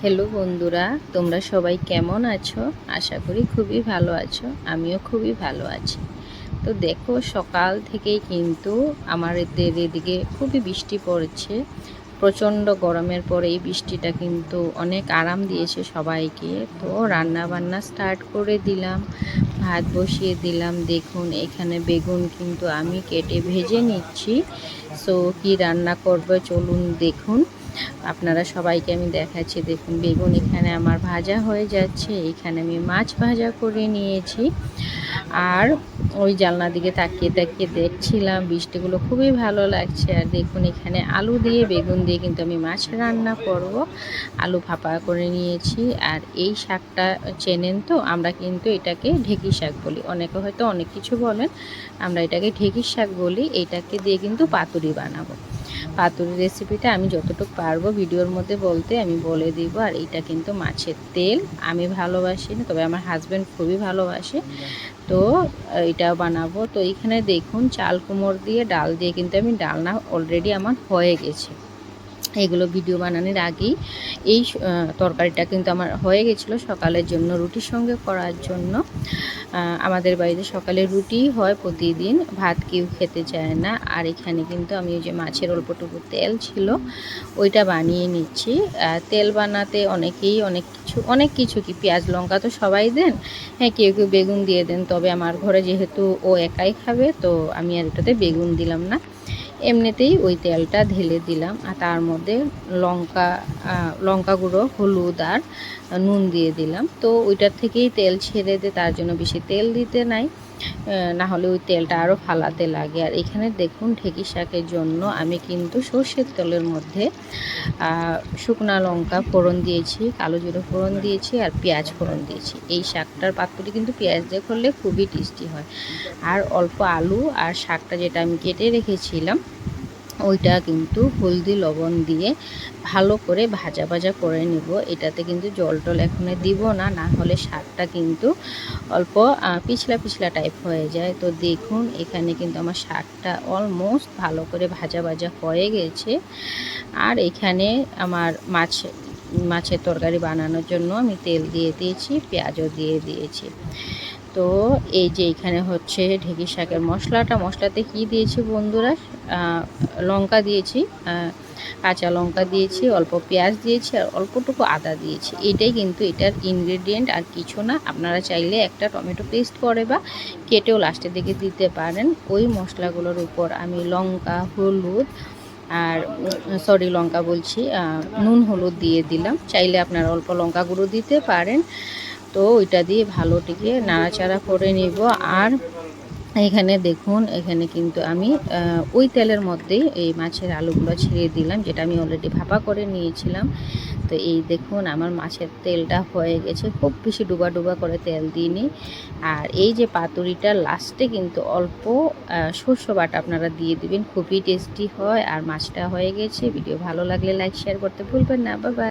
Hello বন্ধুরা, তোমরা সবাই কেমন আছো? আশা করি খুবই ভালো আছো। আমিও খুবই ভালো আছি। তো দেখো, সকাল থেকেই কিন্তু আমাদের এদিকে খুবই বৃষ্টি পড়ছে। প্রচণ্ড গরমের পরে এই বৃষ্টিটা কিন্তু অনেক আরাম দিয়েছে সবাইকে। তো রান্না বান্না স্টার্ট করে দিলাম, ভাত বসিয়ে দিলাম। দেখুন, এখানে বেগুন কিন্তু আমি কেটে ভেজে নিচ্ছি। সো কি রান্না করবে চলুন দেখুন। আপনারা সবাইকে আমি দেখাচ্ছি। দেখুন, বেগুন এখানে আমার ভাজা হয়ে যাচ্ছে। এখানে আমি মাছ ভাজা করে নিয়েছি। আর ওই জানলা দিকে তাকিয়ে তাকিয়ে দেখছিলাম, বৃষ্টিগুলো খুবই ভালো লাগছে। আর দেখুন, এখানে আলু দিয়ে বেগুন দিয়ে কিন্তু আমি মাছ রান্না করব। আলু ভাপা করে নিয়েছি। আর এই শাকটা চেনেন তো, আমরা কিন্তু এটাকে ঢেঁকি শাক বলি। অনেকে হয়তো অনেক কিছু বলেন, আমরা এটাকে ঢেঁকি শাক বলি। এটাকে দিয়ে কিন্তু পাতুরি বানাবো। পাতুরির রেসিপিটা আমি যতটুকু পারবো ভিডিওর মধ্যে বলতে আমি বলে দিব। আর এইটা কিন্তু মাছের তেল। আমি ভালোবাসি না, তবে আমার হাজব্যান্ড খুবই ভালোবাসে। তো এটাও বানাবো। তো এইখানে দেখুন, চাল কুমড় দিয়ে ডাল দিয়ে কিন্তু আমি ডালনা অলরেডি আমার হয়ে গেছে। এগুলো ভিডিও বানানোর আগেই এই তরকারিটা কিন্তু আমার হয়ে গেছিলো সকালের জন্য, রুটির সঙ্গে করার জন্য। আমাদের বাড়িতে সকালে রুটি হয় প্রতিদিন, ভাত কেউ খেতে চায় না। আর এখানে কিন্তু আমি ওই যে মাছের অল্পটুকু তেল ছিল ওইটা বানিয়ে নিচ্ছি। তেল বানাতে অনেকেই অনেক কিছু কি পেঁয়াজ লঙ্কা তো সবাই দেন, হ্যাঁ কেউ কেউ বেগুন দিয়ে দেন। তবে আমার ঘরে যেহেতু ও একাই খাবে, তো আমি আর এটাতে বেগুন দিলাম না। এমনিতেই ওই তেলটা ঢেলে দিলাম। আর তার মধ্যে লঙ্কা গুঁড়ো, হলুদ আর নুন দিয়ে দিলাম। তো ওইটার থেকেই তেল ছেড়ে দে, তার জন্য বেশি তেল দিতে নাই, না হলে ওই তেলটা আরও ফালাতে লাগে। আর এখানে দেখুন, ঢেঁকি শাকের জন্য আমি কিন্তু সর্ষের তেলের মধ্যে শুকনো লঙ্কা ফোড়ন দিয়েছি, কালো জিরে ফোড়ন দিয়েছি আর পেঁয়াজ ফোড়ন দিয়েছি। এই শাকটার পাতুরি কিন্তু পেঁয়াজ দিয়ে করলে খুবই টেস্টি হয়। আর অল্প আলু আর শাকটা যেটা আমি কেটে রেখেছিলাম ওইটা কিন্তু হলদি লবণ দিয়ে ভালো করে ভাজা ভাজা করে নেব। এটাতে কিন্তু জল টল এখনো দিব না, না হলে শাকটা কিন্তু অল্প পিছলা পিছলা টাইপ হয়ে যায়। তো দেখুন, এখানে কিন্তু আমার শাকটা অলমোস্ট ভালো করে ভাজা ভাজা হয়ে গেছে। আর এখানে আমার মাছের তরকারি বানানোর জন্য আমি তেল দিয়ে দিয়েছি, পেঁয়াজও দিয়ে দিয়েছি। তো এই যে এখানে হচ্ছে ঢেঁকি শাকের মশলাতে কি দিয়েছি বন্ধুরা, লঙ্কা দিয়েছি, কাঁচা লঙ্কা দিয়েছি, অল্প পেঁয়াজ দিয়েছি আর অল্পটুকু আদা দিয়েছি। এটাই কিন্তু এটার ইনগ্রেডিয়েন্ট, আর কিছু না। আপনারা চাইলে একটা টমেটো পেস্ট করে বা কেটেও লাস্টের দিকে দিতে পারেন। ওই মশলাগুলোর উপর আমি লঙ্কা, হলুদ আর লঙ্কা বলছি, নুন হলুদ দিয়ে দিলাম। চাইলে আপনারা অল্প লঙ্কা গুঁড়ো দিতে পারেন। তো ওইটা দিয়ে ভালোটিকে নাড়াচাড়া করে নিব। আর এখানে দেখুন, এখানে কিন্তু আমি ওই তেলের মধ্যেই এই মাছের আলুগুলো ছেড়ে দিলাম, যেটা আমি অলরেডি ভাপা করে নিয়েছিলাম। তো এই দেখুন, আমার মাছের তেলটা হয়ে গেছে। খুব বেশি ডুবা ডুবা করে তেল দিইনি। আর এই যে পাতুরিটা লাস্টে কিন্তু অল্প সর্ষ বাটা আপনারা দিয়ে দিবেন, খুবই টেস্টি হয়। আর মাছটা হয়ে গেছে। ভিডিও ভালো লাগলে লাইক শেয়ার করতে ভুলবেন না। Bye bye.